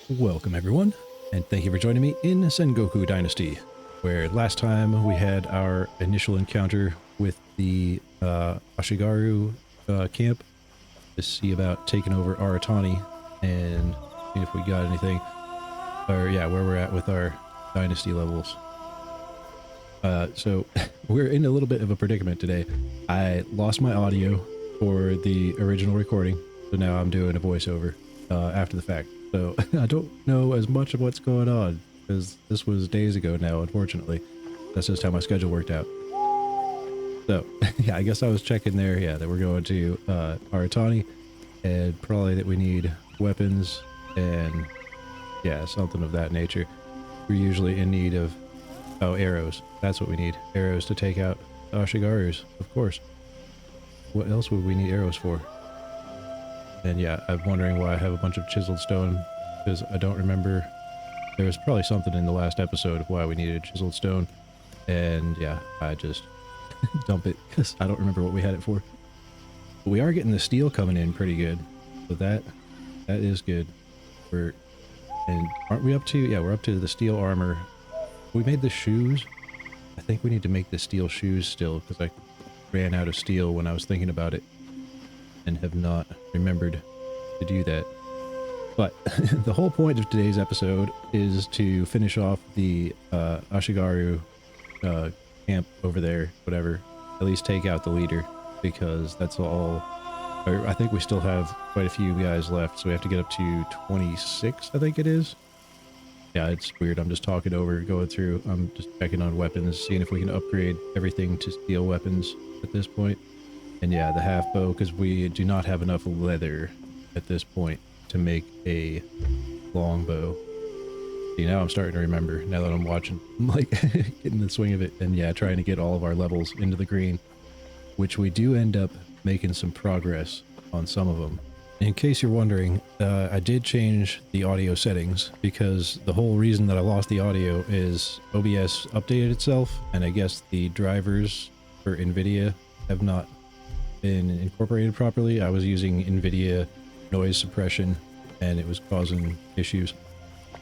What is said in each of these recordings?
Welcome everyone, and thank you for joining me in Sengoku Dynasty, where last time we had our initial encounter with the Ashigaru camp to see about taking over Aratani and see if we got anything, or yeah, where we're at with our dynasty levels. So we're in a little bit of a predicament today. I lost my audio for the original recording, so now I'm doing a voiceover after the fact. So I don't know as much of what's going on because this was days ago now, unfortunately. That's just how my schedule worked out. So yeah, I guess I was checking there, yeah, that we're going to Aratani and probably that we need weapons and yeah, something of that nature. We're usually in need of, oh, arrows. That's what we need. Arrows to take out Ashigarus, of course. What else would we need arrows for? And yeah, I'm wondering why I have a bunch of chiseled stone, because I don't remember. There was probably something in the last episode of why we needed chiseled stone. And yeah, I just dump it because I don't remember what we had it for. But we are getting the steel coming in pretty good. So that is good. And aren't we up to, yeah, we're up to the steel armor. We made the shoes. I think we need to make the steel shoes still because I ran out of steel when I was thinking about it and have not remembered to do that. But the whole point of today's episode is to finish off the Ashigaru camp over there, whatever. At least take out the leader, because that's all. I think we still have quite a few guys left, so we have to get up to 26, I think it is. Yeah, it's weird. I'm just talking over, going through. I'm just checking on weapons, seeing if we can upgrade everything to steel weapons at this point. And yeah, the half bow, because we do not have enough leather at this point to make a long bow. See, now I'm starting to remember, now that I'm watching. I'm like getting the swing of it, and yeah, trying to get all of our levels into the green, which we do end up making some progress on some of them. In case you're wondering, I did change the audio settings because the whole reason that I lost the audio is OBS updated itself, and I guess the drivers for NVIDIA have not been incorporated properly. I was using NVIDIA noise suppression and it was causing issues.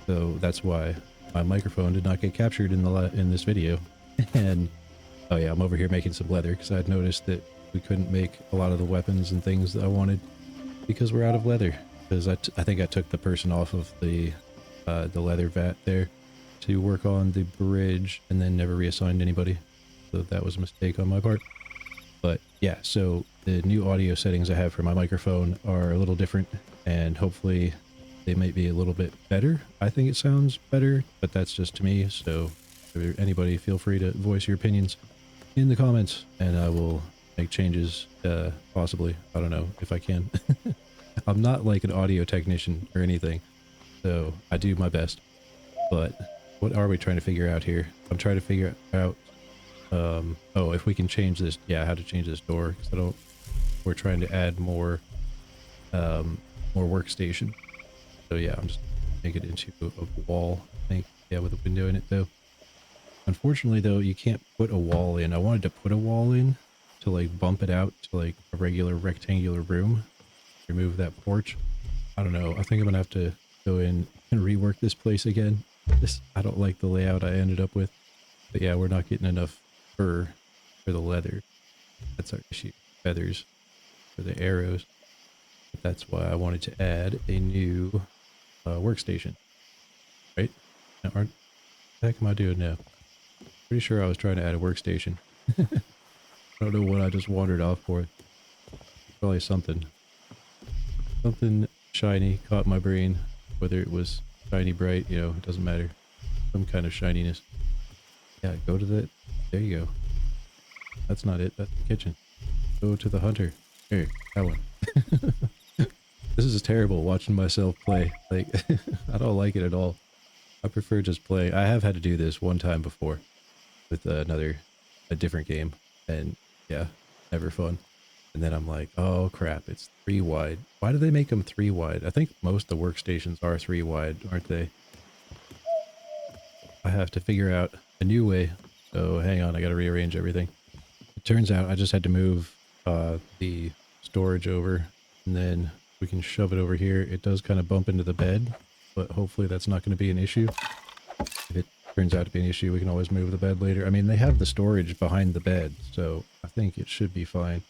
So that's why my microphone did not get captured in this video. And oh yeah, I'm over here making some leather because I had noticed that we couldn't make a lot of the weapons and things that I wanted because we're out of leather. Because I think I took the person off of the leather vat there to work on the bridge and then never reassigned anybody. So that was a mistake on my part. But yeah, so the new audio settings I have for my microphone are a little different, and hopefully they might be a little bit better. I think it sounds better, but that's just to me. So if anybody, feel free to voice your opinions in the comments, and I will make changes, possibly. I don't know if I can. I'm not like an audio technician or anything, so I do my best. But what are we trying to figure out here? I'm trying to figure out oh, if we can change this, yeah, how to change this door, because we're trying to add more workstation. So yeah, I'm just making it into a wall, I think, yeah, with a window in it though. Unfortunately though, you can't put a wall in. I wanted to put a wall in to like bump it out to like a regular rectangular room, remove that porch. I don't know, I think I'm gonna have to go in and rework this place again. I don't like the layout I ended up with, but yeah, we're not getting enough fur for the leather. That's our issue. Feathers for the arrows. But that's why I wanted to add a new workstation. Right? Now, what the heck am I doing now? Pretty sure I was trying to add a workstation. I don't know what I just wandered off for. Probably something. Something shiny caught my brain. Whether it was shiny bright, you know, it doesn't matter. Some kind of shininess. Yeah, go to the... There you go. That's not it. That's the kitchen. Go to the hunter. Here, that one. This is terrible watching myself play. Like, I don't like it at all. I prefer just playing. I have had to do this one time before with a different game. And yeah, never fun. And then I'm like, oh crap, it's 3 wide. Why do they make them 3 wide? I think most of the workstations are 3 wide, aren't they? I have to figure out a new way. So hang on, I gotta rearrange everything. It turns out I just had to move the storage over, and then we can shove it over here. It does kind of bump into the bed, but hopefully that's not going to be an issue. If it turns out to be an issue, we can always move the bed later. I mean, they have the storage behind the bed, so I think it should be fine.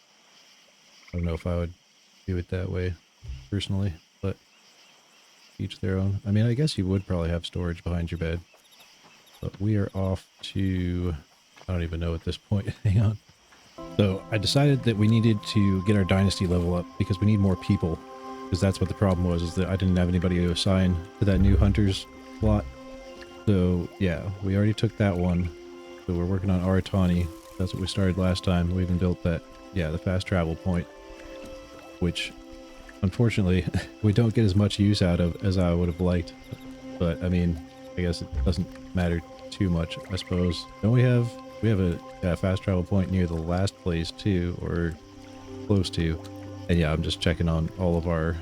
I don't know if I would do it that way, personally, but each their own. I mean, I guess you would probably have storage behind your bed, but we are off to... I don't even know at this point. Hang on. So I decided that we needed to get our dynasty level up because we need more people. Because that's what the problem was, is that I didn't have anybody to assign to that new hunter's slot. So yeah, we already took that one. So we're working on Aratani. That's what we started last time. We even built that, yeah, the fast travel point. Which, unfortunately, we don't get as much use out of as I would have liked. But, I mean, I guess it doesn't matter too much, I suppose. Don't we have a fast travel point near the last place too, or close to. And yeah, I'm just checking on all of our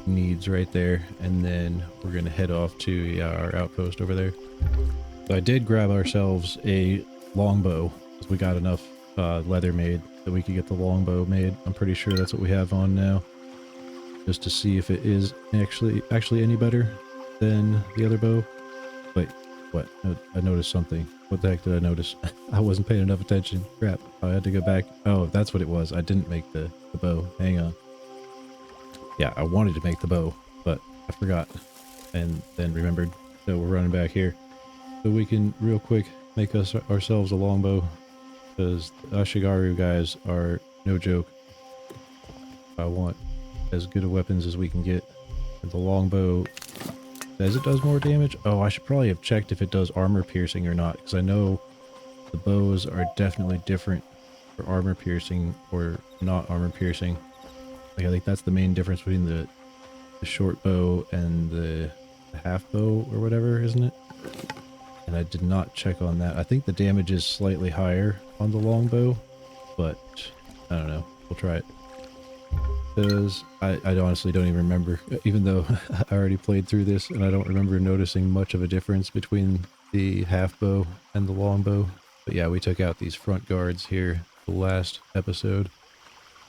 needs right there, and then we're gonna head off to our outpost over there. So I did grab ourselves a longbow because we got enough leather made that we could get the longbow made. I'm pretty sure that's what we have on now, just to see if it is actually any better than the other bow. Wait, what? I noticed something. What the heck did I notice? I wasn't paying enough attention. Crap. I had to go back. Oh, that's what it was. I didn't make the bow. Hang on. Yeah, I wanted to make the bow, but I forgot. And then remembered. So we're running back here. So we can real quick make ourselves a longbow. Because the Ashigaru guys are no joke. I want as good of weapons as we can get. And the longbow... says it does more damage. Oh, I should probably have checked if it does armor piercing or not, because I know the bows are definitely different for armor piercing or not armor piercing. Like, I think that's the main difference between the short bow and the half bow or whatever, isn't it? And I did not check on that. I think the damage is slightly higher on the longbow, but I don't know. We'll try it. Because I honestly don't even remember, even though I already played through this, and I don't remember noticing much of a difference between the half bow and the longbow. But yeah, we took out these front guards here the last episode.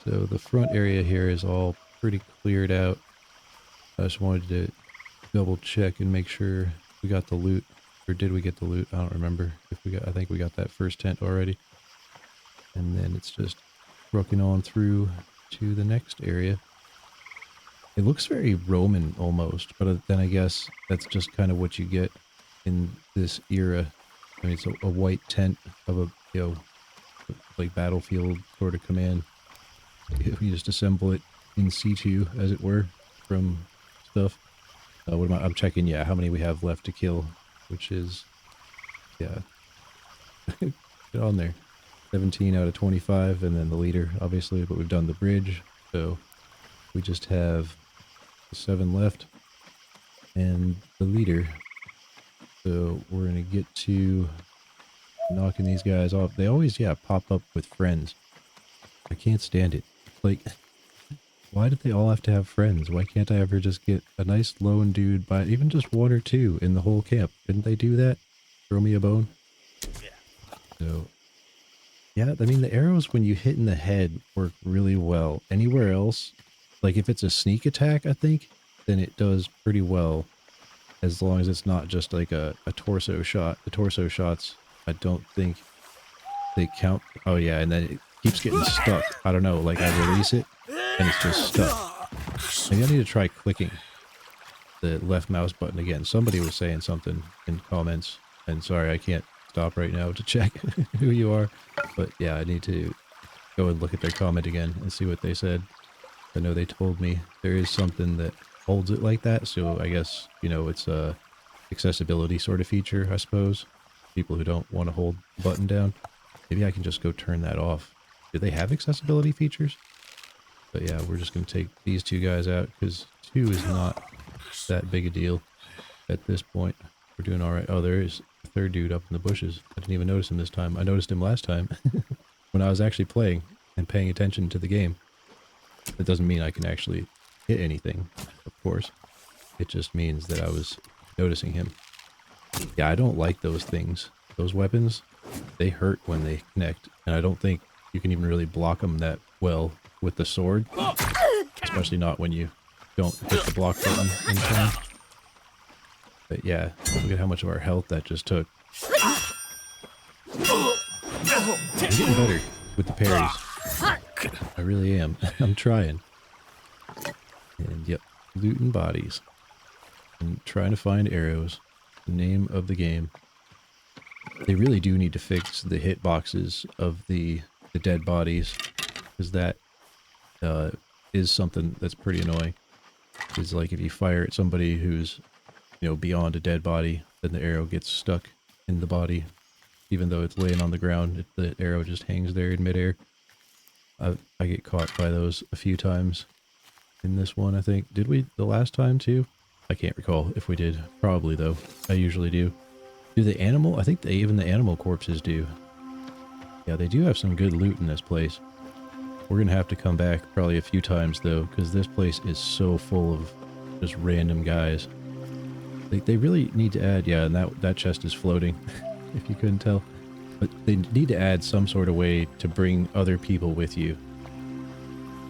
So the front area here is all pretty cleared out. I just wanted to double check and make sure we got the loot. Or did we get the loot? I don't remember if we got. I think we got that first tent already. And then it's just trucking on through to the next area. It looks very Roman almost, but then I guess that's just kind of what you get in this era. I mean, it's a white tent of a, you know, like battlefield sort of command. You just assemble it in situ, as it were, from stuff. What am I? I'm checking, yeah, how many we have left to kill, which is, yeah, get on there. 17 out of 25, and then the leader, obviously, but we've done the bridge, so we just have 7 left, and the leader. So we're gonna get to knocking these guys off. They always, yeah, pop up with friends. I can't stand it. Like, why did they all have to have friends? Why can't I ever just get a nice lone dude by even just 1 or 2 in the whole camp? Didn't they do that? Throw me a bone? Yeah. So, yeah, I mean, the arrows when you hit in the head work really well. Anywhere else, like if it's a sneak attack, I think, then it does pretty well. As long as it's not just like a torso shot. The torso shots, I don't think they count. Oh yeah, and then it keeps getting stuck. I don't know, like I release it and it's just stuck. Maybe I need to try clicking the left mouse button again. Somebody was saying something in comments, and sorry, I can't stop right now to check who you are. But yeah, I need to go and look at their comment again and see what they said. I know they told me there is something that holds it like that, so I guess, you know, it's a accessibility sort of feature, I suppose. People who don't want to hold the button down. Maybe I can just go turn that off. Do they have accessibility features? But yeah, we're just going to take these 2 guys out, because 2 is not that big a deal at this point. We're doing alright. Oh, there is a 3rd dude up in the bushes. I didn't even notice him this time. I noticed him last time when I was actually playing and paying attention to the game. That doesn't mean I can actually hit anything, of course. It just means that I was noticing him. Yeah, I don't like those things. Those weapons, they hurt when they connect, and I don't think you can even really block them that well with the sword. Especially not when you don't hit the block button in time. But yeah, look at how much of our health that just took. I'm getting better with the parries. I really am. I'm trying. And yep, looting bodies. And trying to find arrows. The name of the game. They really do need to fix the hitboxes of the dead bodies. Because that is something that's pretty annoying. It's like if you fire at somebody who's, you know, beyond a dead body, then the arrow gets stuck in the body. Even though it's laying on the ground, the arrow just hangs there in midair. I get caught by those a few times in this one, I think. Did we the last time too? I can't recall if we did. Probably though. I usually do. Do the animal? I think even the animal corpses do. Yeah, they do have some good loot in this place. We're gonna have to come back probably a few times though, because this place is so full of just random guys. They really need to add, yeah, and that chest is floating, if you couldn't tell. But they need to add some sort of way to bring other people with you.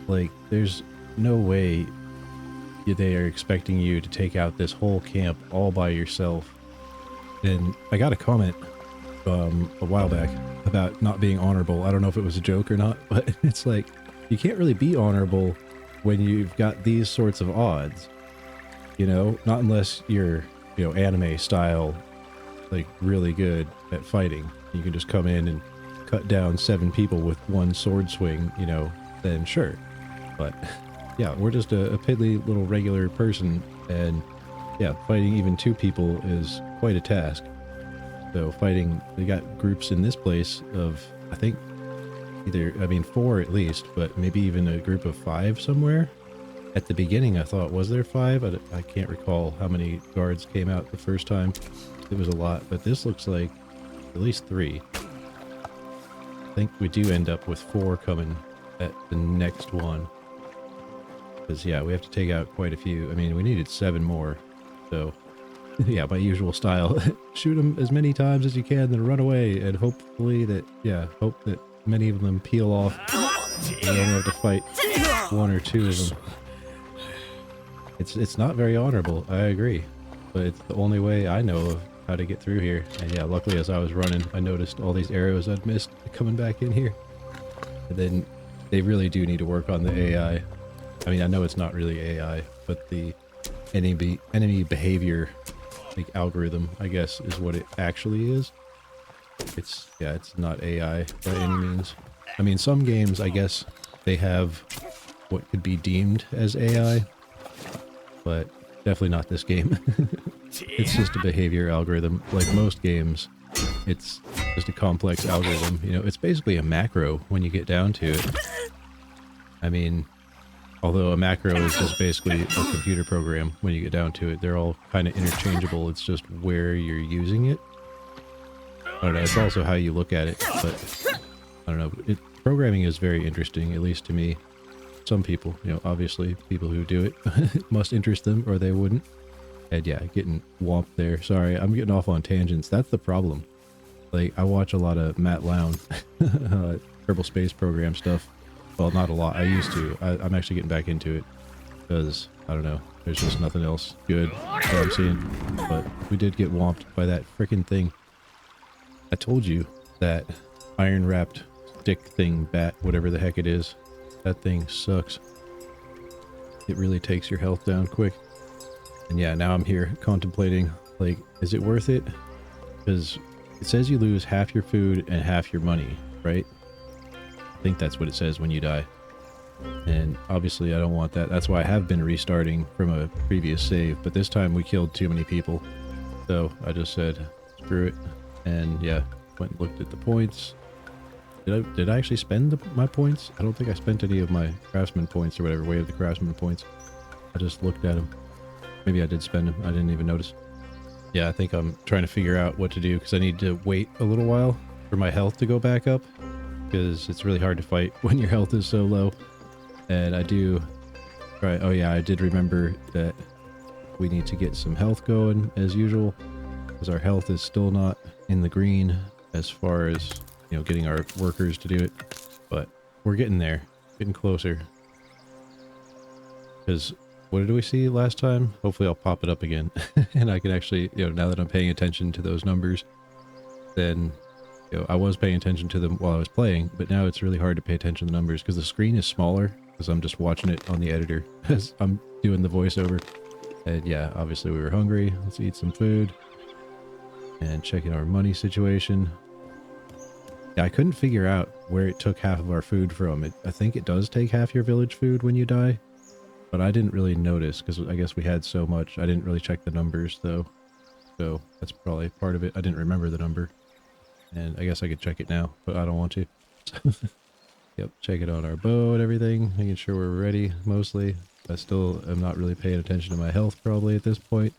Like, there's no way they are expecting you to take out this whole camp all by yourself. And I got a comment a while back about not being honorable. I don't know if it was a joke or not, but it's like, you can't really be honorable when you've got these sorts of odds. You know, not unless you're, you know, anime style, like really good at fighting. You can just come in and cut down 7 people with one sword swing, you know, then sure. But yeah, we're just a piddly little regular person, and yeah, fighting even 2 people is quite a task. So fighting, we got groups in this place of, I think, 4 at least, but maybe even a group of 5 somewhere. At the beginning, I thought, was there 5? I can't recall how many guards came out the first time. It was a lot, but this looks like at least 3. I think we do end up with 4 coming at the next one. Because, yeah, we have to take out quite a few. I mean, we needed 7 more. So, yeah, my usual style. Shoot them as many times as you can, then run away. And hopefully that, yeah, hope that many of them peel off. And you only have to fight 1 or 2 of them. It's not very honorable, I agree. But it's the only way I know of how to get through here. And yeah, luckily as I was running, I noticed all these arrows I'd missed coming back in here. And then they really do need to work on the AI. I mean, I know it's not really AI, but the enemy behavior, like, algorithm, I guess, is what it actually is. It's not AI by any means. I mean, some games, I guess, they have what could be deemed as AI, but definitely not this game. It's just a behavior algorithm. Like most games, it's just a complex algorithm. You know, it's basically a macro when you get down to it. I mean, although a macro is just basically a computer program when you get down to it. They're all kind of interchangeable. It's just where you're using it. I don't know. It's also how you look at it, but I don't know. Programming is very interesting, at least to me. Some people, you know, obviously people who do it must interest them or they wouldn't. And yeah, getting whomped there. Sorry, I'm getting off on tangents. That's the problem. Like, I watch a lot of Matt Lown, Kerbal Space Program stuff. Well, not a lot. I used to. I'm actually getting back into it because, I don't know, there's just nothing else good that I'm seeing. But we did get whomped by that freaking thing. I told you that iron-wrapped stick thing, bat, whatever the heck it is. That thing sucks. It really takes your health down quick. And yeah, now I'm here contemplating, like, is it worth it? Because it says you lose half your food and half your money, right? I think that's what it says when you die. And obviously I don't want that. That's why I have been restarting from a previous save, but this time we killed too many people. So I just said, screw it. And yeah, went and looked at the points. Did I actually spend my points? I don't think I spent any of my craftsman points or whatever, way of the craftsman points. I just looked at them. Maybe I did spend them. I didn't even notice. Yeah, I think I'm trying to figure out what to do because I need to wait a little while for my health to go back up because it's really hard to fight when your health is so low. And I do... Right, oh yeah, I did remember that we need to get some health going as usual because our health is still not in the green as far as, you know, getting our workers to do it, but we're getting there, getting closer. Because what did we see last time? Hopefully I'll pop it up again. And I can actually, now that I'm paying attention to those numbers, then, I was paying attention to them while I was playing, but now it's really hard to pay attention to the numbers because the screen is smaller because I'm just watching it on the editor as I'm doing the voiceover. And yeah, obviously we were hungry. Let's eat some food and checking our money situation. Yeah, I couldn't figure out where it took half of our food from. I think it does take half your village food when you die, but I didn't really notice because I guess we had so much. I didn't really check the numbers though, so that's probably part of it. I didn't remember the number, and I guess I could check it now, but I don't want to. Yep, check it on our bow and everything, making sure we're ready mostly. I still am not really paying attention to my health probably at this point,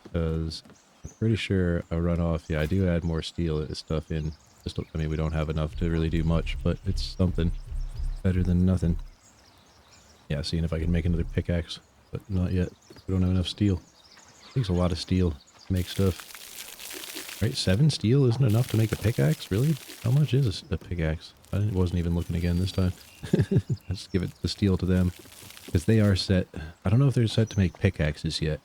because I'm pretty sure I run off. Yeah, I do add more steel stuff in. I mean, we don't have enough to really do much, but it's something better than nothing. Yeah, seeing if I can make another pickaxe, but not yet. We don't have enough steel. It takes a lot of steel to make stuff. Right, 7 steel isn't enough to make a pickaxe? Really? How much is a pickaxe? I wasn't even looking again this time. Let's give it the steel to them. Because they are set. I don't know if they're set to make pickaxes yet,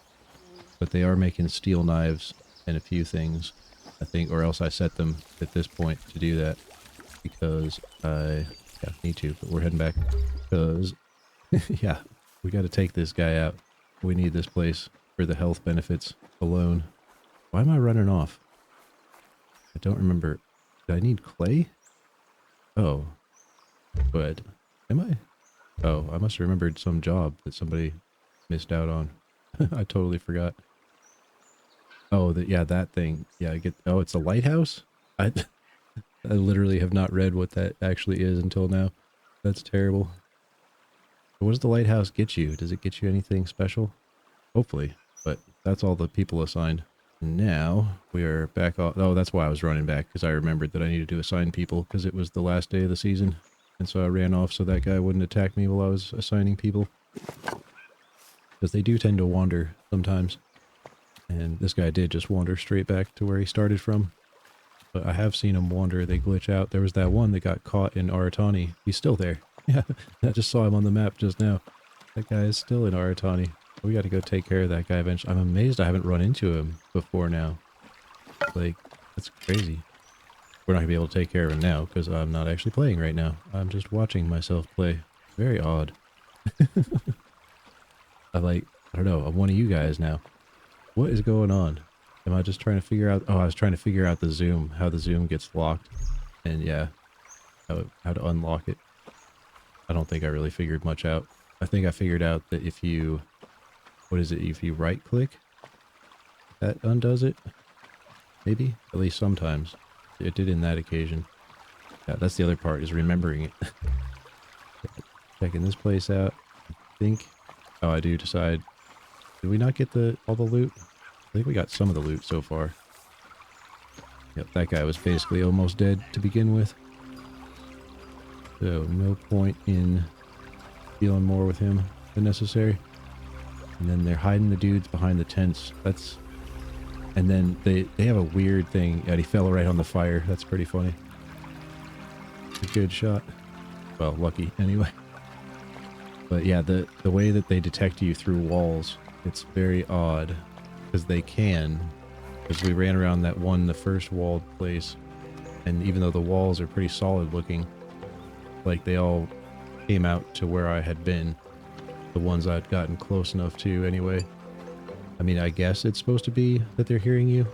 but they are making steel knives and a few things, I think, or else I set them at this point to do that because I need to, but we're heading back because yeah, we got to take this guy out. We need this place for the health benefits alone. Why am I running off? I don't remember. Did I need clay? Oh, go ahead. Am I? Oh, I must have remembered some job that somebody missed out on. I totally forgot. Oh, that thing. Yeah, oh, it's a lighthouse? I literally have not read what that actually is until now. That's terrible. What does the lighthouse get you? Does it get you anything special? Hopefully, but that's all the people assigned. Now, we are back off. Oh, that's why I was running back, because I remembered that I needed to assign people, because it was the last day of the season. And so I ran off so that guy wouldn't attack me while I was assigning people. Because they do tend to wander sometimes. And this guy did just wander straight back to where he started from. But I have seen him wander. They glitch out. There was that one that got caught in Aratani. He's still there. Yeah, I just saw him on the map just now. That guy is still in Aratani. We got to go take care of that guy eventually. I'm amazed I haven't run into him before now. Like, that's crazy. We're not going to be able to take care of him now because I'm not actually playing right now. I'm just watching myself play. Very odd. I don't know. I'm one of you guys now. What is going on? Am I just trying to figure out... Oh, I was trying to figure out the zoom. How the zoom gets locked. And yeah, how to unlock it. I don't think I really figured much out. I think I figured out that if you... What is it? If you right click, that undoes it? Maybe? At least sometimes. It did in that occasion. Yeah, that's the other part, is remembering it. Checking this place out. I think... Oh, I do decide... Did we not get all the loot? I think we got some of the loot so far. Yep, that guy was basically almost dead to begin with. So, no point in dealing more with him than necessary. And then they're hiding the dudes behind the tents. That's... And then they have a weird thing. Yeah, he fell right on the fire. That's pretty funny. A good shot. Well, lucky anyway. But yeah, the way that they detect you through walls, it's very odd. Because they can. Because we ran around the first walled place. And even though the walls are pretty solid looking, like they all came out to where I had been. The ones I'd gotten close enough to anyway. I mean, I guess it's supposed to be that they're hearing you.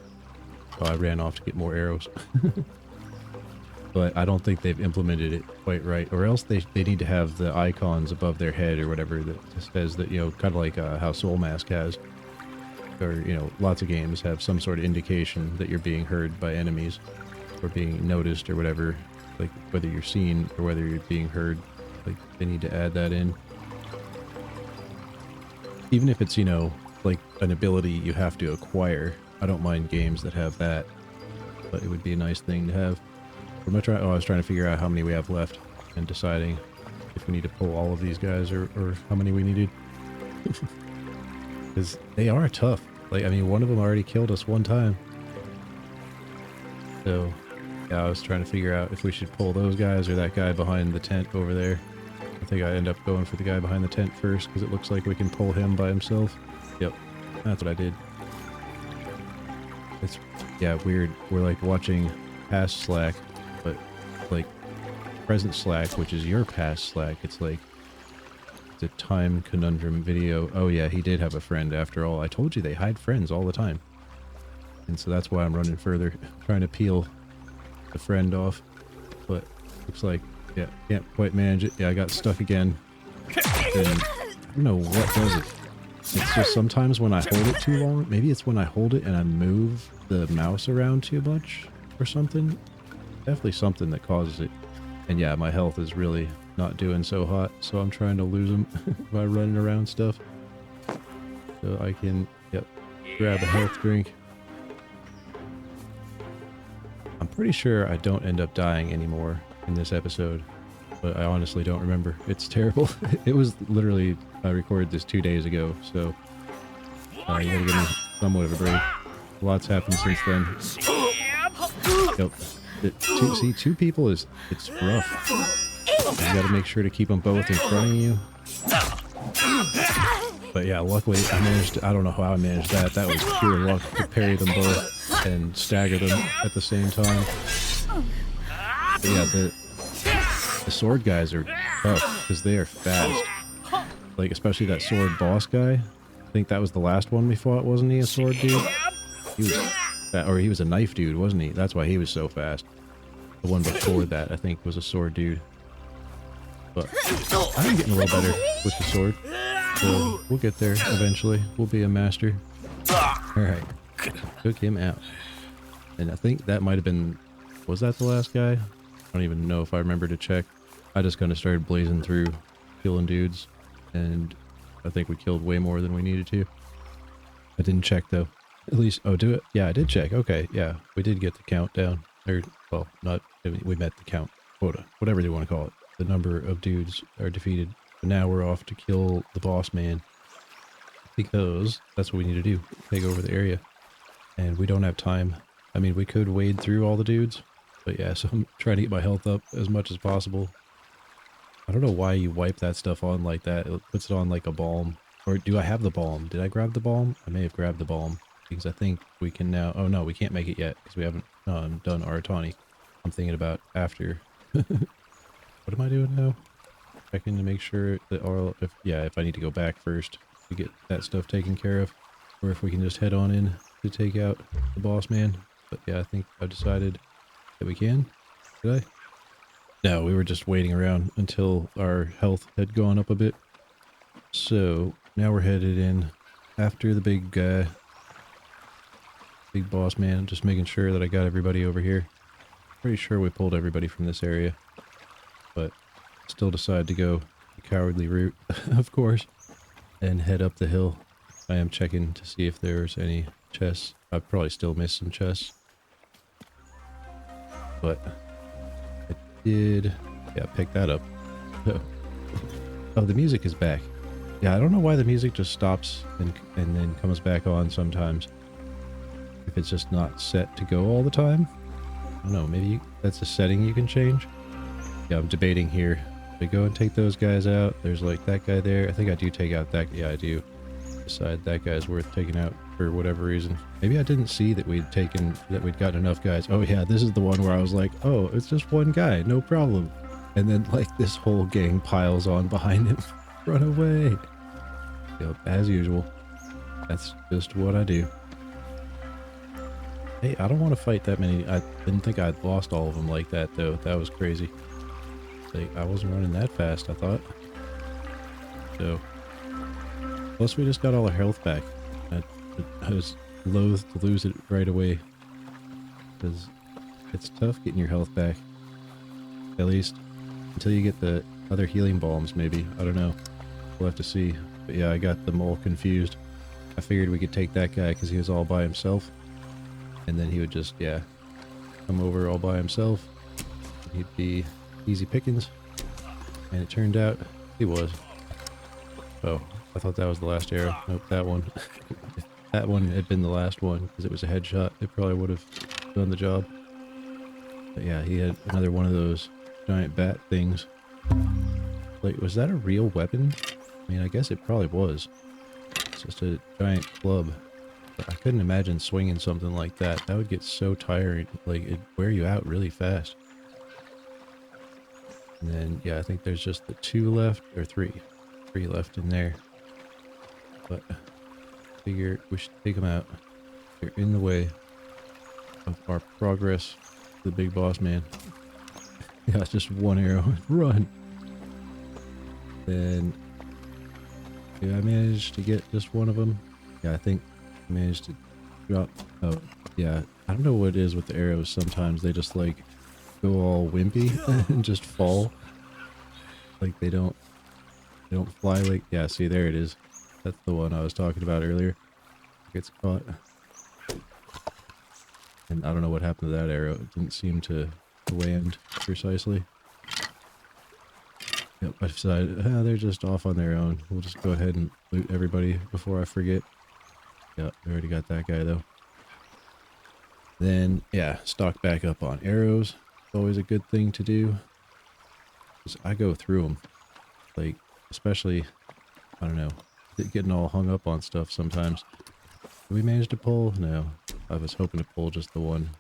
Oh, I ran off to get more arrows. But I don't think they've implemented it quite right. Or else they need to have the icons above their head or whatever that says that, kind of like how Soul Mask has. Or, lots of games have some sort of indication that you're being heard by enemies. Or being noticed or whatever. Like, whether you're seen or whether you're being heard. Like, they need to add that in. Even if it's, like an ability you have to acquire. I don't mind games that have that. But it would be a nice thing to have. I was trying to figure out how many we have left. And deciding if we need to pull all of these guys or how many we needed. Because they are tough. Like, I mean, one of them already killed us one time. So, yeah, I was trying to figure out if we should pull those guys or that guy behind the tent over there. I think I end up going for the guy behind the tent first because it looks like we can pull him by himself. Yep, that's what I did. It's, yeah, weird. We're like watching past Slack, but like present Slack, which is your past Slack. It's like it's a time conundrum video. Oh yeah, he did have a friend after all. I told you they hide friends all the time. And so that's why I'm running further, trying to peel the friend off. But looks like, yeah, can't quite manage it. Yeah, I got stuck again. And I don't know what does it. It's just sometimes when I hold it too long, maybe it's when I hold it and I move the mouse around too much or something. Definitely something that causes it. And yeah, my health is really not doing so hot, so I'm trying to lose them by running around stuff. So I can, yep, grab a health drink. I'm pretty sure I don't end up dying anymore in this episode, but I honestly don't remember. It's terrible. It was literally, I recorded this 2 days ago, so you gotta give me somewhat of a break. Lots happened since then. Yep. See, two people is, it's rough. You gotta make sure to keep them both in front of you. But yeah, luckily I managed, I don't know how I managed that. That was pure luck to parry them both and stagger them at the same time. But yeah, the sword guys are tough because they are fast. Like, especially that sword boss guy. I think that was the last one we fought, wasn't he? A sword dude? He was fast, or he was a knife dude, wasn't he? That's why he was so fast. The one before that, I think, was a sword dude. But I'm getting a little better with the sword. So we'll get there eventually. We'll be a master. Alright. Took him out. And I think that might have been... Was that the last guy? I don't even know if I remember to check. I just kind of started blazing through, killing dudes. And I think we killed way more than we needed to. I didn't check though. At least... Oh, do it? Yeah, I did check. Okay, yeah. We did get the count down. Or, well, not... We met the count quota. Whatever you want to call it. The number of dudes are defeated. But now we're off to kill the boss man. Because that's what we need to do. Take over the area. And we don't have time. I mean, we could wade through all the dudes. But yeah, so I'm trying to get my health up as much as possible. I don't know why you wipe that stuff on like that. It puts it on like a balm. Or do I have the balm? Did I grab the balm? I may have grabbed the balm. Because I think we can now... Oh no, we can't make it yet. Because we haven't done Aratani. I'm thinking about after. What am I doing now? Checking to make sure that all... If I need to go back first to get that stuff taken care of. Or if we can just head on in to take out the boss man. But yeah, I think I've decided that we can. Did I? No, we were just waiting around until our health had gone up a bit. So now we're headed in after the big guy. Big boss man. Just making sure that I got everybody over here. Pretty sure we pulled everybody from this area. But still decide to go the cowardly route, of course. And head up the hill. I am checking to see if there's any chests. I've probably still missed some chests. But I did... Yeah, pick that up. Oh, the music is back. Yeah, I don't know why the music just stops and then comes back on sometimes. If it's just not set to go all the time. I don't know, maybe that's a setting you can change? Yeah, I'm debating here. Do I go and take those guys out? There's like that guy there. I think I do take out that... Yeah, I do. Decide that guy's worth taking out for whatever reason. Maybe I didn't see that we'd gotten enough guys. Oh yeah, this is the one where I was like, oh, it's just one guy, no problem. And then like this whole gang piles on behind him. Run away. Yep, as usual. That's just what I do. Hey, I don't want to fight that many. I didn't think I'd lost all of them like that though. That was crazy. Like, I wasn't running that fast, I thought. So... Plus, we just got all our health back. I was loath to lose it right away. Because it's tough getting your health back. At least until you get the other healing balms, maybe. I don't know. We'll have to see. But yeah, I got them all confused. I figured we could take that guy because he was all by himself. And then he would just, yeah, come over all by himself. He'd be easy pickings. And it turned out he was. Oh. I thought that was the last arrow. Nope, that one. If that one had been the last one, because it was a headshot, it probably would have done the job. But yeah, he had another one of those giant bat things. Like, was that a real weapon? I mean, I guess it probably was. It's just a giant club. But I couldn't imagine swinging something like that. That would get so tiring. Like, it'd wear you out really fast. And then, yeah, I think there's just the 2 left, or 3. 3 left in there. But I figure we should take them out. They're in the way of our progress to the big boss man. Yeah, it's just 1 arrow. Run! Then, yeah, I managed to get just 1 of them. Yeah, I think I managed to drop. Oh, yeah. I don't know what it is with the arrows. Sometimes they just like go all wimpy and just fall. Like they don't fly like. Yeah, see, there it is. That's the one I was talking about earlier. Gets caught. And I don't know what happened to that arrow. It didn't seem to land precisely. Yep, I decided, they're just off on their own. We'll just go ahead and loot everybody before I forget. Yep, I already got that guy though. Then, yeah, stock back up on arrows. Always a good thing to do. 'Cause I go through them. Like, especially, I don't know, getting all hung up on stuff sometimes. Did we manage to pull? No. I was hoping to pull just the 1.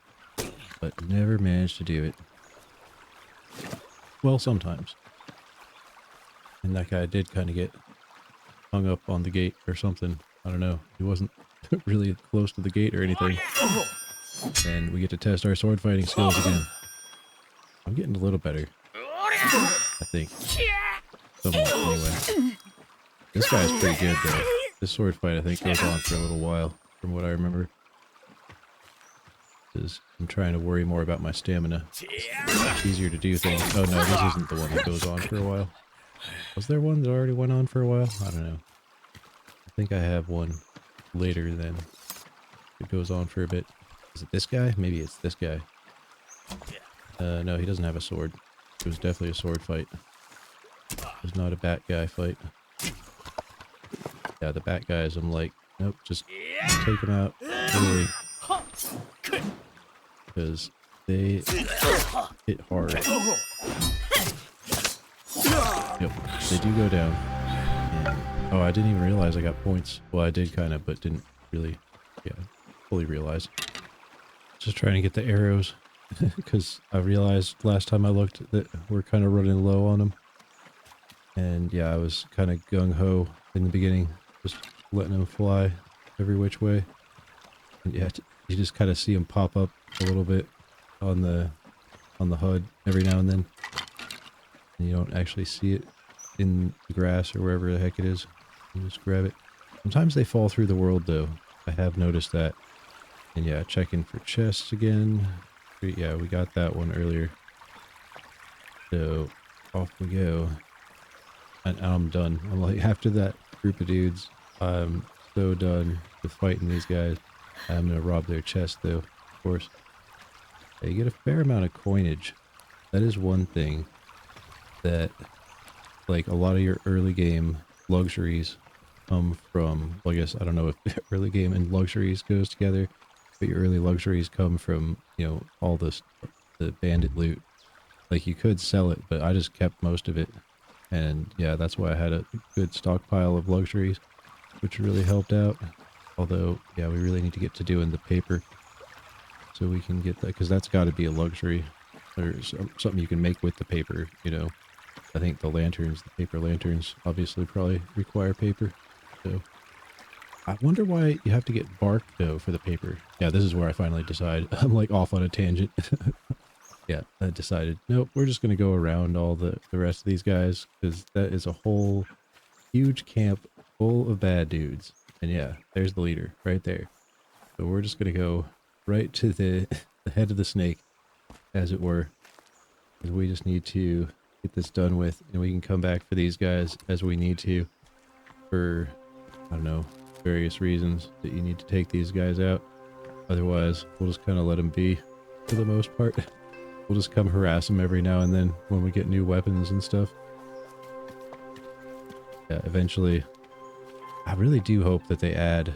But never managed to do it. Well, sometimes. And that guy did kind of get hung up on the gate or something. I don't know. He wasn't really close to the gate or anything. And we get to test our sword fighting skills again. I'm getting a little better. I think. Somewhat, anyway. This guy's pretty good, though. This sword fight, I think, goes on for a little while, from what I remember. Because I'm trying to worry more about my stamina. It's easier to do things. Oh, no, this isn't the one that goes on for a while. Was there one that already went on for a while? I don't know. I think I have one later then. It goes on for a bit. Is it this guy? Maybe it's this guy. No, he doesn't have a sword. It was definitely a sword fight. It was not a bat guy fight. Yeah, the bat guys, I'm like, nope, just take them out. Really. Because they hit hard. Yep, they do go down. And, oh, I didn't even realize I got points. Well, I did kind of, but didn't really, fully realize. Just trying to get the arrows. Because I realized last time I looked that we're kind of running low on them. And yeah, I was kind of gung-ho in the beginning. Just letting them fly every which way. And yeah, you just kind of see them pop up a little bit on the HUD every now and then. And you don't actually see it in the grass or wherever the heck it is. You just grab it. Sometimes they fall through the world though. I have noticed that. And yeah, checking for chests again. Yeah, we got that one earlier. So off we go. And I'm done. I'm like, after that group of dudes, I'm so done with fighting these guys. I'm gonna rob their chest though, of course. You get a fair amount of coinage. That is one thing that, like, a lot of your early game luxuries come from, well, I guess, I don't know if early game and luxuries goes together, but your early luxuries come from, you know, all this, the bandit loot. Like, you could sell it, but I just kept most of it. And yeah, that's why I had a good stockpile of luxuries, which really helped out. Although, yeah, we really need to get to doing the paper so we can get that, because that's got to be a luxury or something you can make with the paper, you know. I think the lanterns, the paper lanterns, obviously probably require paper. So I wonder why you have to get bark though for the paper. Yeah, this is where I finally decide. I'm like off on a tangent. Yeah, I decided, nope, we're just going to go around all the rest of these guys, because that is a whole huge camp full of bad dudes. And yeah, there's the leader right there. So we're just going to go right to the head of the snake, as it were. Because we just need to get this done with, and we can come back for these guys as we need to for, I don't know, various reasons that you need to take these guys out. Otherwise, we'll just kind of let them be for the most part. We'll just come harass them every now and then when we get new weapons and stuff. Yeah, eventually, I really do hope that they add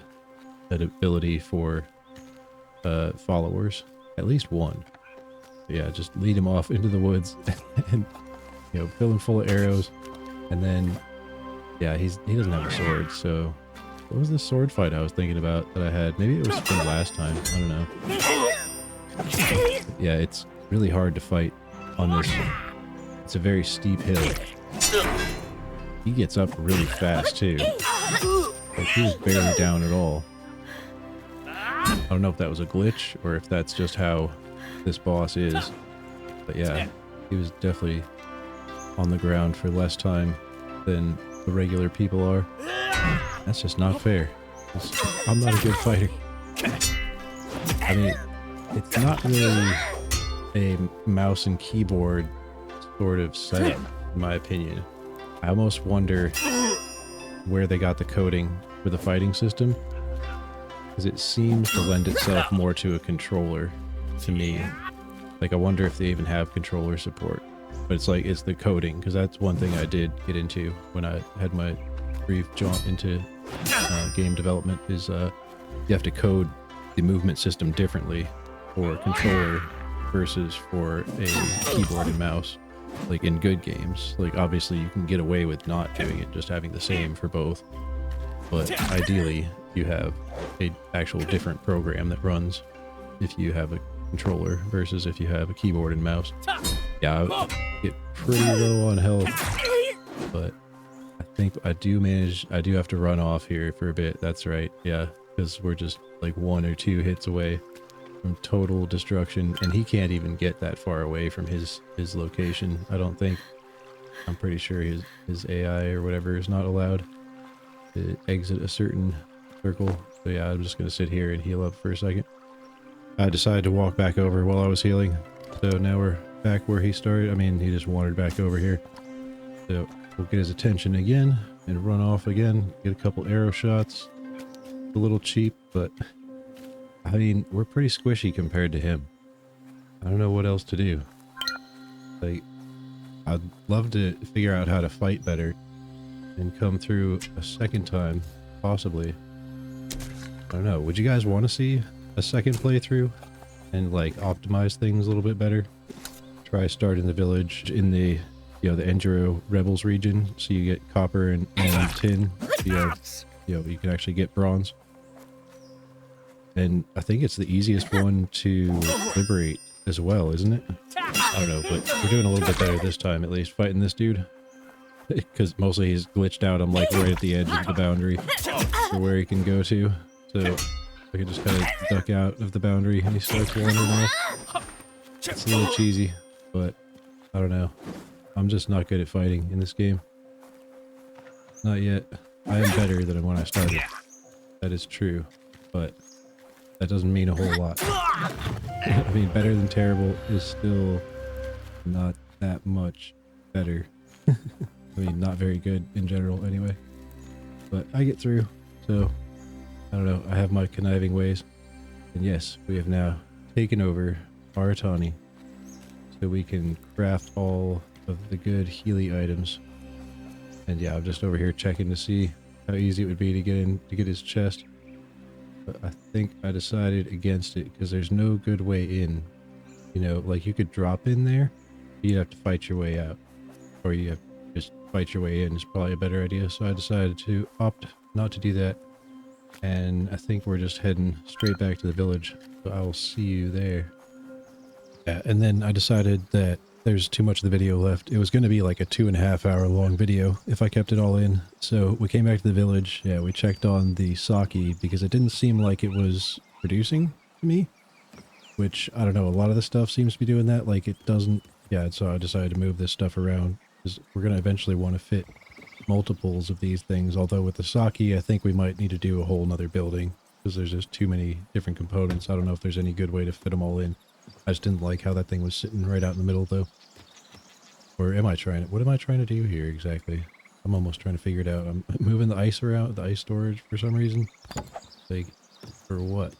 an ability for followers. At least one. Yeah, just lead them off into the woods and, you know, fill them full of arrows And then, yeah, he doesn't have a sword, so... What was the sword fight I was thinking about that I had? Maybe it was from last time. I don't know. Yeah, it's really hard to fight on this. It's a very steep hill. He gets up really fast, too. Like, he was barely down at all. I don't know if that was a glitch or if that's just how this boss is. But yeah, he was definitely on the ground for less time than the regular people are. That's just not fair. I'm not a good fighter. I mean, it's not really a mouse and keyboard sort of setup, in my opinion. I almost wonder where they got the coding for the fighting system, because it seems to lend itself more to a controller to me. Like, I wonder if they even have controller support. But it's like, it's the coding, because that's one thing I did get into when I had my brief jaunt into game development, is you have to code the movement system differently for a controller versus for a keyboard and mouse. Like in good games, like obviously you can get away with not doing it, just having the same for both. But ideally, you have a actual different program that runs if you have a controller versus if you have a keyboard and mouse. Yeah, I get pretty low on health, but I think I do have to run off here for a bit. That's right, yeah, because we're just like 1 or 2 hits away from total destruction, and he can't even get that far away from his location, I don't think. I'm pretty sure his AI or whatever is not allowed to exit a certain circle. So yeah, I'm just gonna sit here and heal up for a second. I decided to walk back over while I was healing, so now we're back where he started. I mean, he just wandered back over here. So we'll get his attention again and run off again, get a couple arrow shots. A little cheap, but I mean, we're pretty squishy compared to him. I don't know what else to do. Like, I'd love to figure out how to fight better and come through a second time, possibly. I don't know. Would you guys want to see a second playthrough and like optimize things a little bit better? Try starting the village in the, you know, the Enduro Rebels region, so you get copper and tin. So you can actually get bronze. And I think it's the easiest one to liberate as well, isn't it? I don't know, but we're doing a little bit better this time, at least, fighting this dude. Because mostly he's glitched out. I'm like right at the edge of the boundary for where he can go to. So I can just kind of duck out of the boundary and he starts wandering off. It's a little cheesy, but I don't know. I'm just not good at fighting in this game. Not yet. I am better than when I started. That is true, but that doesn't mean a whole lot. I mean, better than terrible is still not that much better. I mean, not very good in general anyway. But I get through, so I don't know. I have my conniving ways. And yes, we have now taken over Aratani, so we can craft all of the good Healy items. And yeah, I'm just over here checking to see how easy it would be to get his chest. But I think I decided against it because there's no good way in. You know, like you could drop in there, but you'd have to fight your way out. Or you have to just fight your way in is probably a better idea. So I decided to opt not to do that. And I think we're just heading straight back to the village. So I will see you there. Yeah, and then I decided that there's too much of the video left. It was going to be like a 2.5 hour long video if I kept it all in. So we came back to the village. Yeah, we checked on the sake because it didn't seem like it was producing to me. Which, I don't know, a lot of the stuff seems to be doing that. Like it doesn't... Yeah, so I decided to move this stuff around. Because we're going to eventually want to fit multiples of these things. Although with the sake, I think we might need to do a whole nother building. Because there's just too many different components. I don't know if there's any good way to fit them all in. I just didn't like how that thing was sitting right out in the middle, though. Or am I trying to... What am I trying to do here, exactly? I'm almost trying to figure it out. I'm moving the ice around, the ice storage, for some reason. Like, for what?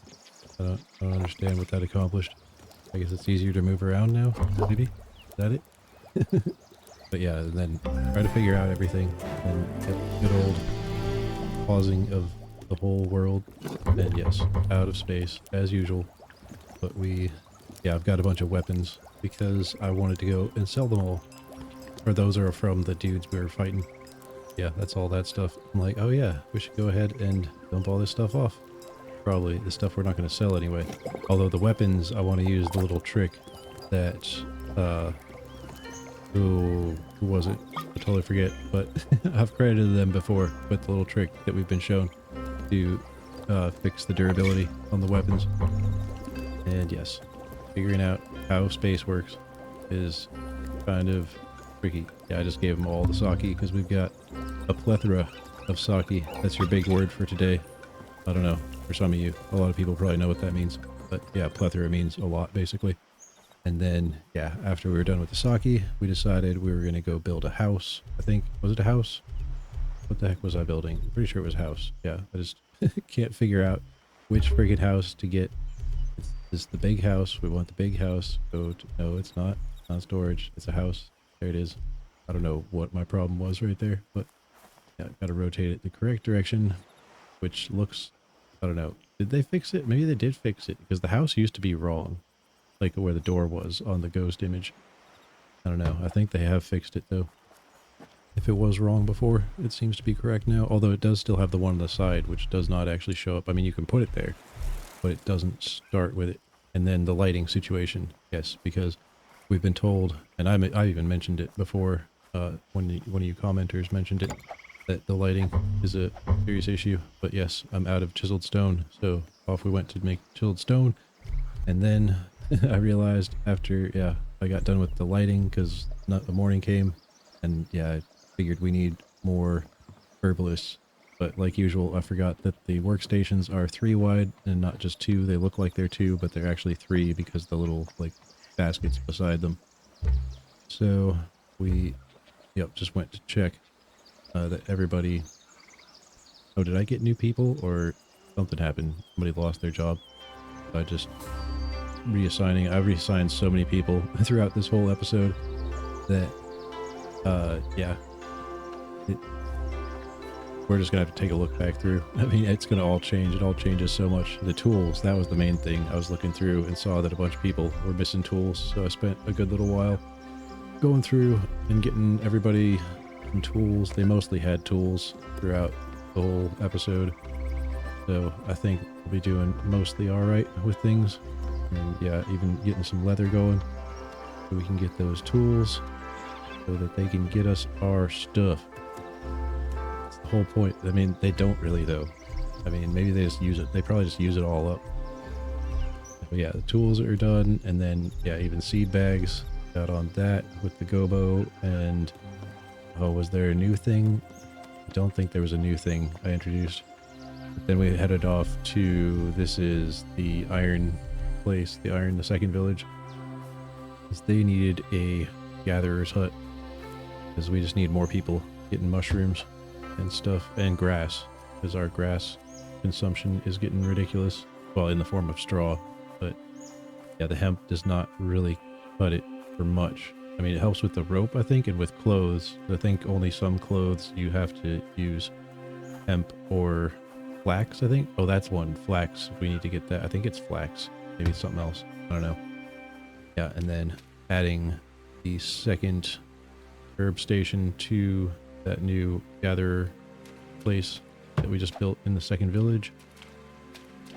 I don't understand what that accomplished. I guess it's easier to move around now, maybe? Is that it? But yeah, and then try to figure out everything. And get good old pausing of the whole world. And yes, out of space, as usual. But yeah, I've got a bunch of weapons because I wanted to go and sell them all. or those are from the dudes we were fighting. Yeah, that's all that stuff. I'm like, oh yeah, we should go ahead and dump all this stuff off. Probably the stuff we're not going to sell anyway. Although the weapons, I want to use the little trick that, who was it? I totally forget, but I've credited them before with the little trick that we've been shown to fix the durability on the weapons. And yes, figuring out how space works is kind of tricky. Yeah, I just gave them all the sake because we've got a plethora of sake. That's your big word for today. I don't know. For some of you, a lot of people probably know what that means. But yeah, plethora means a lot, basically. And then, yeah, after we were done with the sake, we decided we were going to go build a house. I think, was it a house? What the heck was I building? I'm pretty sure it was a house. Yeah, I just can't figure out which friggin' house to get. This is the big house. We want the big house. No, it's not. It's not storage. It's a house. There it is. I don't know what my problem was right there, but yeah, got to rotate it the correct direction, which looks, I don't know. Did they fix it? Maybe they did fix it because the house used to be wrong, like where the door was on the ghost image. I don't know. I think they have fixed it though. If it was wrong before, it seems to be correct now, although it does still have the one on the side, which does not actually show up. I mean, you can put it there, but it doesn't start with it. And then the lighting situation, yes, because we've been told, and I even mentioned it before, when one of you commenters mentioned it, that the lighting is a serious issue. But yes, I'm out of chiseled stone, so off we went to make chiseled stone. And then I realized after, yeah, I got done with the lighting because the morning came, and yeah, I figured we need more herbalists. But like usual, I forgot that the workstations are 3 wide and not just 2. They look like they're 2, but they're actually 3 because the little, like, baskets beside them. So we, yep, just went to check that everybody... Oh, did I get new people or something happened? Somebody lost their job. I just reassigning. I've reassigned so many people throughout this whole episode that, yeah. We're just gonna have to take a look back through. I mean, it's gonna all change. It all changes so much. The tools, that was the main thing. I was looking through and saw that a bunch of people were missing tools, so I spent a good little while going through and getting everybody some tools. They mostly had tools throughout the whole episode, so I think we'll be doing mostly alright with things. And yeah, even getting some leather going so we can get those tools so that they can get us our stuff. Whole point. I mean, they don't really though. I mean, maybe they just use it. They probably just use it all up. But yeah, the tools are done, and then yeah, even seed bags. Got on that with the gobo. And oh, was there a new thing? I don't think there was a new thing I introduced. But then we headed off to, this is the iron place, the second village, because they needed a gatherer's hut, because we just need more people getting mushrooms and stuff, and grass, because our grass consumption is getting ridiculous. Well, in the form of straw, but yeah, the hemp does not really cut it for much. I mean, it helps with the rope, I think, and with clothes. I think only some clothes you have to use hemp or flax, I think. Oh, that's one, flax. We need to get that. I think it's flax. Maybe it's something else. I don't know. Yeah, and then adding the second herb station to that new gatherer place that we just built in the second village.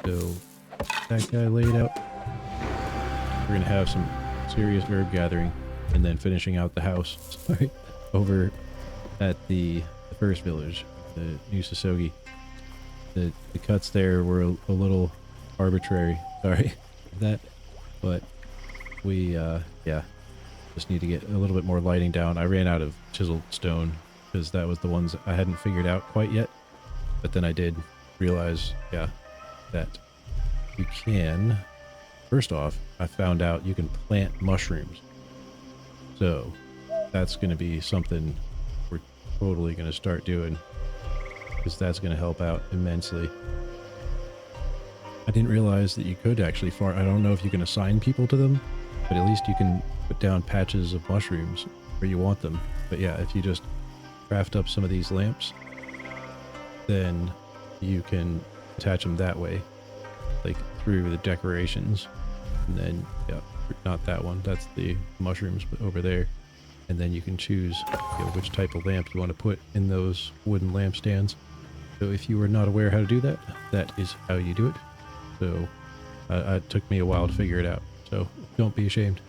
So that guy laid out. We're gonna have some serious herb gathering, and then finishing out the house. Sorry, over at the first village, the new Sosogi. The cuts there were a little arbitrary. Sorry for that, but we yeah, just need to get a little bit more lighting down. I ran out of chiseled stone, because that was the ones I hadn't figured out quite yet. But then I did realize, yeah, that you can, first off, I found out you can plant mushrooms. So that's going to be something we're totally going to start doing, because that's going to help out immensely. I didn't realize that you could actually farm. I don't know if you can assign people to them, but at least you can put down patches of mushrooms where you want them. But yeah, if you just craft up some of these lamps, then you can attach them that way, like through the decorations. And then, yeah, not that one, that's the mushrooms, but over there. and then you can choose which type of lamp you want to put in those wooden lampstands. So if you were not aware how to do that, that is how you do it. So it took me a while to figure it out, so don't be ashamed.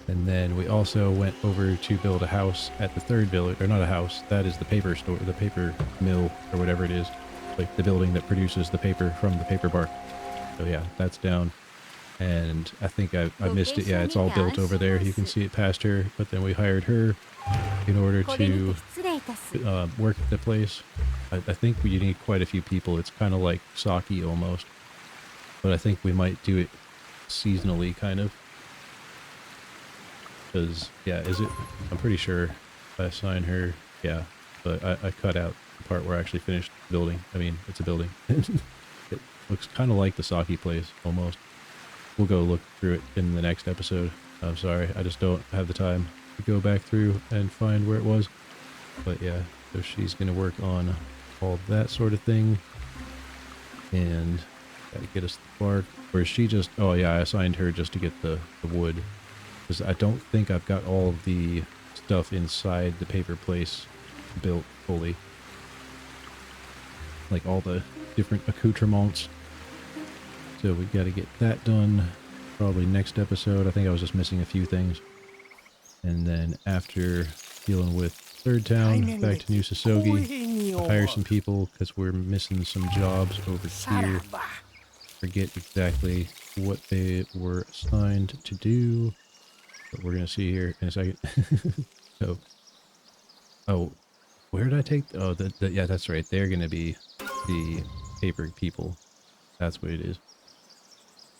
And then we also went over to build a house at the third village, or not a house, that is the paper store, the paper mill, or whatever it is, like the building that produces the paper from the paper bark. So yeah, that's down. And I think I missed it. Yeah, it's all built over there. You can see it past her, but then we hired her in order to work at the place. I think you need quite a few people. It's kind of like Saki almost. But I think we might do it seasonally, kind of. Because, yeah, is it? I'm pretty sure I assigned her, yeah. But I cut out the part where I actually finished building. I mean, it's a building. It looks kind of like the Saki place, almost. We'll go look through it in the next episode. I'm sorry, I just don't have the time to go back through and find where it was. But yeah, so she's going to work on all that sort of thing. And gotta get us the bark. Or she just, oh yeah, I assigned her just to get the wood. Because I don't think I've got all of the stuff inside the paper place built fully. Like all the different accoutrements. So we got to get that done probably next episode. I think I was just missing a few things. And then after dealing with Third Town, back to New Sosogi, hire some people because we're missing some jobs over here. Forget exactly what they were assigned to do, but we're going to see here in a second. So, oh, where did I take? Oh, yeah, that's right. They're going to be the paper people. That's what it is.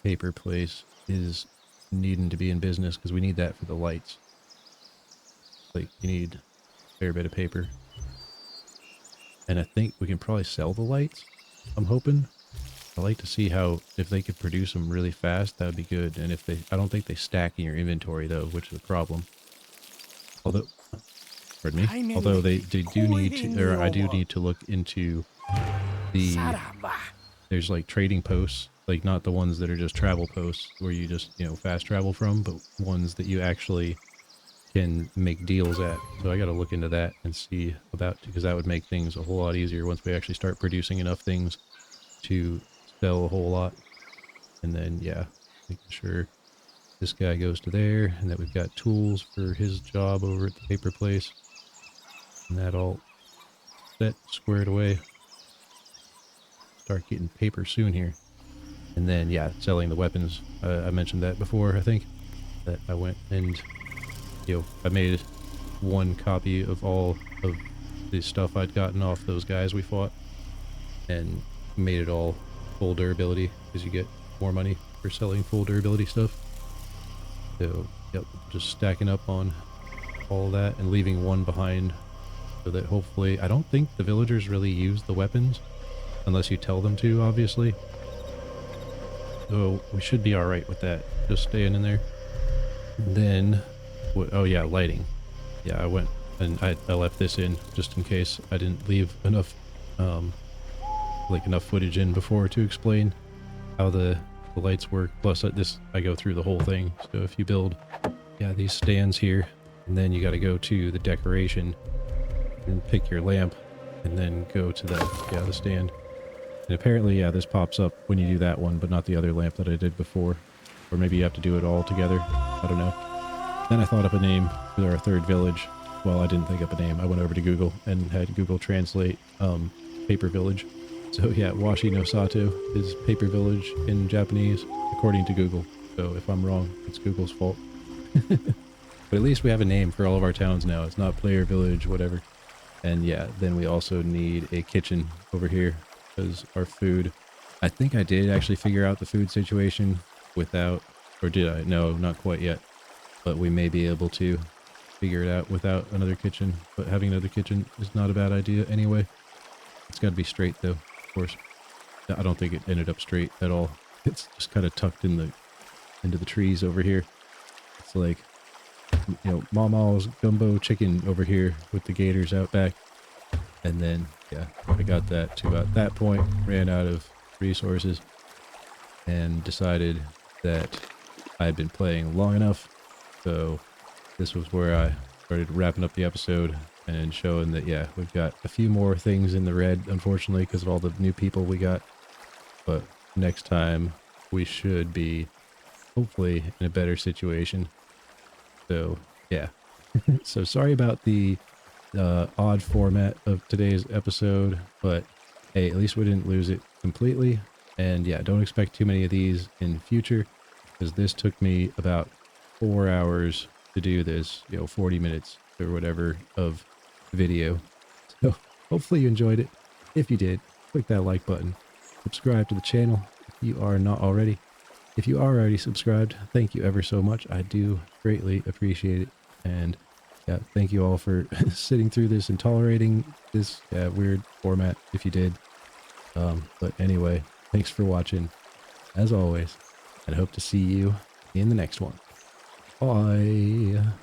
Paper place is needing to be in business because we need that for the lights. Like, you need a fair bit of paper. And I think we can probably sell the lights, I'm hoping. I like to see how, if they could produce them really fast, that would be good. And if they, I don't think they stack in your inventory though, which is a problem. Although, pardon me, although they do need to, or I do need to look into the, there's like trading posts, like not the ones that are just travel posts where you just, you know, fast travel from, but ones that you actually can make deals at. So I got to look into that and see about, because that would make things a whole lot easier once we actually start producing enough things to sell a whole lot. And then, yeah, making sure this guy goes to there and that we've got tools for his job over at the paper place. And that all set, squared away. Start getting paper soon here. And then, yeah, selling the weapons. I mentioned that before, I think. That I went and, you know, I made one copy of all of the stuff I'd gotten off those guys we fought. And made it all full durability, because you get more money for selling full durability stuff. So, yep, just stacking up on all that and leaving one behind so that hopefully, I don't think the villagers really use the weapons unless you tell them to, obviously. So we should be alright with that, just staying in there. And then, oh yeah, lighting. Yeah, I went and I left this in just in case I didn't leave enough enough footage in before to explain how the lights work. Plus I go through the whole thing. So if you build, yeah, these stands here, and then you got to go to the decoration and pick your lamp, and then go to the stand. And apparently, yeah, this pops up when you do that one, but not the other lamp that I did before. Or maybe you have to do it all together. I don't know. Then I thought up a name for our third village. Well, I didn't think up a name. I went over to Google and had Google translate paper village. So yeah, Washi no Sato is paper village in Japanese, according to Google. So if I'm wrong, it's Google's fault. But at least we have a name for all of our towns now. It's not player village, whatever. And yeah, then we also need a kitchen over here, because our food, I think I did actually figure out the food situation without, or did I? No, not quite yet. But we may be able to figure it out without another kitchen. But having another kitchen is not a bad idea anyway. It's got to be straight though, of course. I don't think it ended up straight at all. It's just kind of tucked in into the trees over here. It's like, you know, Mama's gumbo chicken over here with the gators out back. And then, yeah, I got that to about that point, ran out of resources, and decided that I had been playing long enough. So this was where I started wrapping up the episode and showing that, yeah, we've got a few more things in the red, unfortunately, because of all the new people we got. But next time we should be hopefully in a better situation. So yeah. So sorry about the odd format of today's episode, but hey, at least we didn't lose it completely. And yeah, don't expect too many of these in future, because this took me about 4 hours to do this, 40 minutes or whatever of video. So hopefully you enjoyed it. If you did, click that like button. Subscribe to the channel if you are not already. If you are already subscribed, thank you ever so much. I do greatly appreciate it. And yeah, thank you all for sitting through this and tolerating this weird format if you did. But anyway, thanks for watching as always, and hope to see you in the next one. Bye.